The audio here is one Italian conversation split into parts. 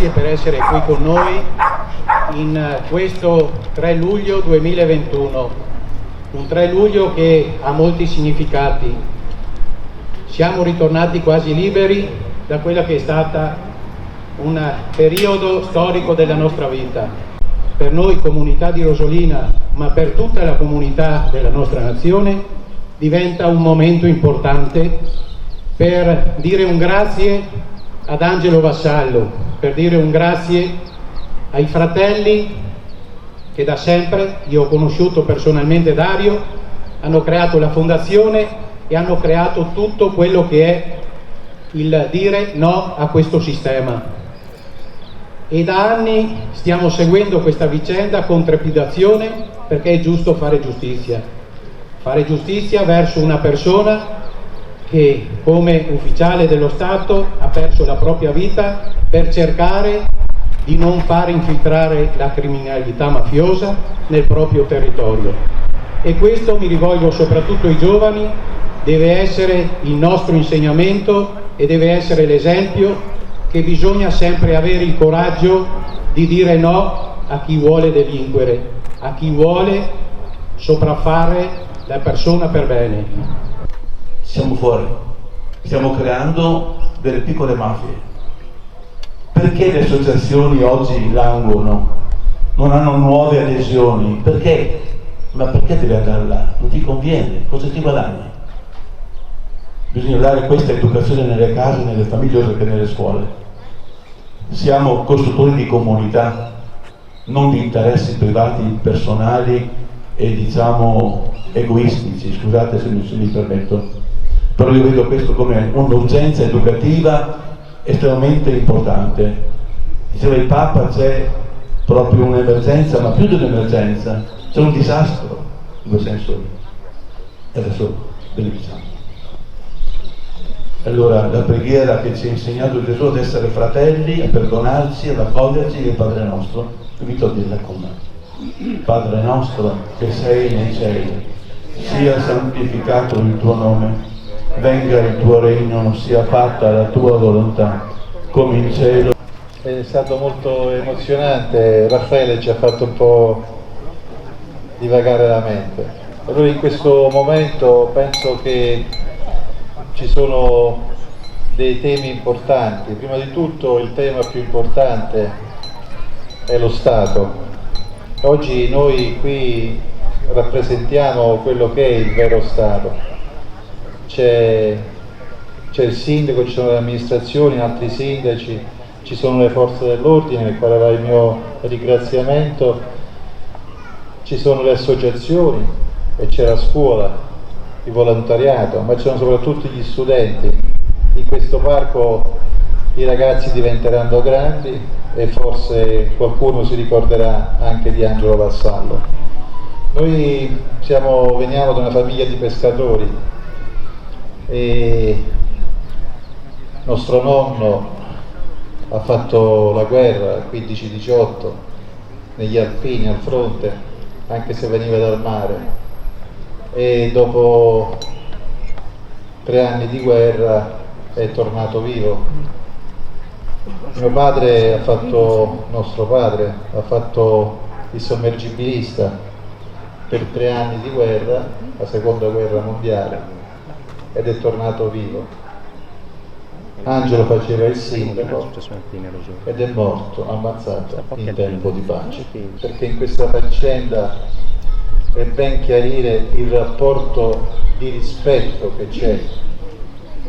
grazie per essere qui con noi in questo 3 luglio 2021, un 3 luglio che ha molti significati. Siamo ritornati quasi liberi da quella che è stata un periodo storico della nostra vita. Per noi comunità di Rosolina, ma per tutta la comunità della nostra nazione, diventa un momento importante per dire un grazie ad Angelo Vassallo, per dire un grazie ai fratelli che da sempre, io ho conosciuto personalmente Dario, hanno creato la fondazione e hanno creato tutto quello che è il dire no a questo sistema. E da anni stiamo seguendo questa vicenda con trepidazione, perché è giusto fare giustizia verso una persona che come ufficiale dello Stato ha perso la propria vita per cercare di non far infiltrare la criminalità mafiosa nel proprio territorio. E questo, mi rivolgo soprattutto ai giovani, deve essere il nostro insegnamento e deve essere l'esempio che bisogna sempre avere il coraggio di dire no a chi vuole delinquere, a chi vuole sopraffare la persona per bene. Siamo fuori, stiamo creando delle piccole mafie. Perché le associazioni oggi languono, non hanno nuove adesioni? Perché? Ma perché devi andare là? Non ti conviene, cosa ti guadagni? Bisogna dare questa educazione nelle case, nelle famiglie, oltre che nelle scuole. Siamo costruttori di comunità, non di interessi privati, personali e diciamo egoistici, scusate se mi permetto. Però io vedo questo come un'urgenza educativa estremamente importante. Diceva il Papa, c'è proprio un'emergenza, ma più di un'emergenza, c'è un disastro in quel senso. E adesso ve ne diciamo. Allora, la preghiera che ci ha insegnato Gesù ad essere fratelli, a perdonarci, ad accoglierci, è il Padre nostro. Invito a dirla con me. Padre nostro che sei nei cieli, sia santificato il tuo nome. Venga il tuo regno, sia fatta la tua volontà, come in cielo. È stato molto emozionante, Raffaele ci ha fatto un po' divagare la mente. Allora in questo momento penso che ci sono dei temi importanti. Prima di tutto il tema più importante è lo Stato. Oggi noi qui rappresentiamo quello che è il vero Stato. C'è il sindaco, ci sono le amministrazioni, altri sindaci, ci sono le forze dell'ordine, al quale va il mio ringraziamento, ci sono le associazioni e c'è la scuola, il volontariato, ma ci sono soprattutto gli studenti. In questo parco i ragazzi diventeranno grandi e forse qualcuno si ricorderà anche di Angelo Vassallo. Noi veniamo da una famiglia di pescatori e nostro nonno ha fatto la guerra 15-18 negli Alpini al fronte, anche se veniva dal mare, e dopo 3 anni di guerra è tornato vivo. Mio padre nostro padre ha fatto il sommergibilista per 3 anni di guerra, la seconda guerra mondiale, ed è tornato vivo. Angelo faceva il sindaco ed è morto, ammazzato in tempo di pace, perché in questa faccenda è ben chiarire il rapporto di rispetto che c'è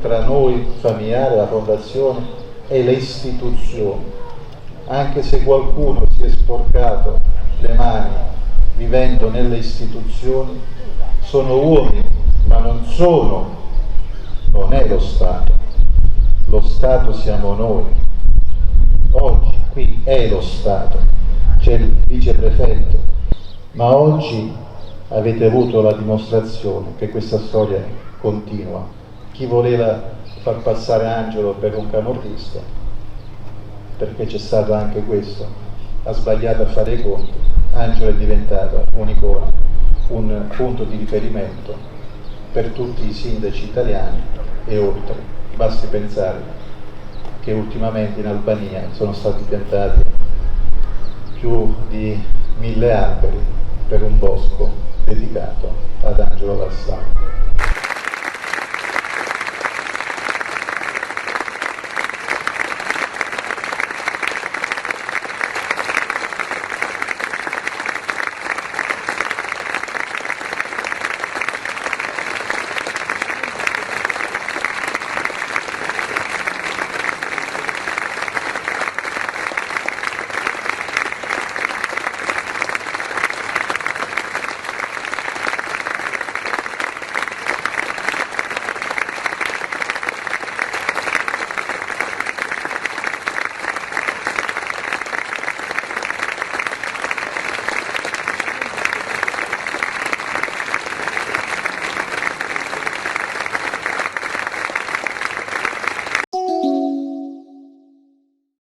tra noi familiare, la fondazione e le istituzioni. Anche se qualcuno si è sporcato le mani vivendo nelle istituzioni, sono uomini, ma non è lo Stato. Lo Stato siamo noi. Oggi qui è lo Stato, c'è il viceprefetto, ma oggi avete avuto la dimostrazione che questa storia continua. Chi voleva far passare Angelo per un camorrista, perché c'è stato anche questo, ha sbagliato a fare i conti. Angelo è diventato un'icona, un punto di riferimento per tutti i sindaci italiani e oltre. Basti pensare che ultimamente in Albania sono stati piantati più di 1000 alberi per un bosco dedicato ad Angelo Vassà.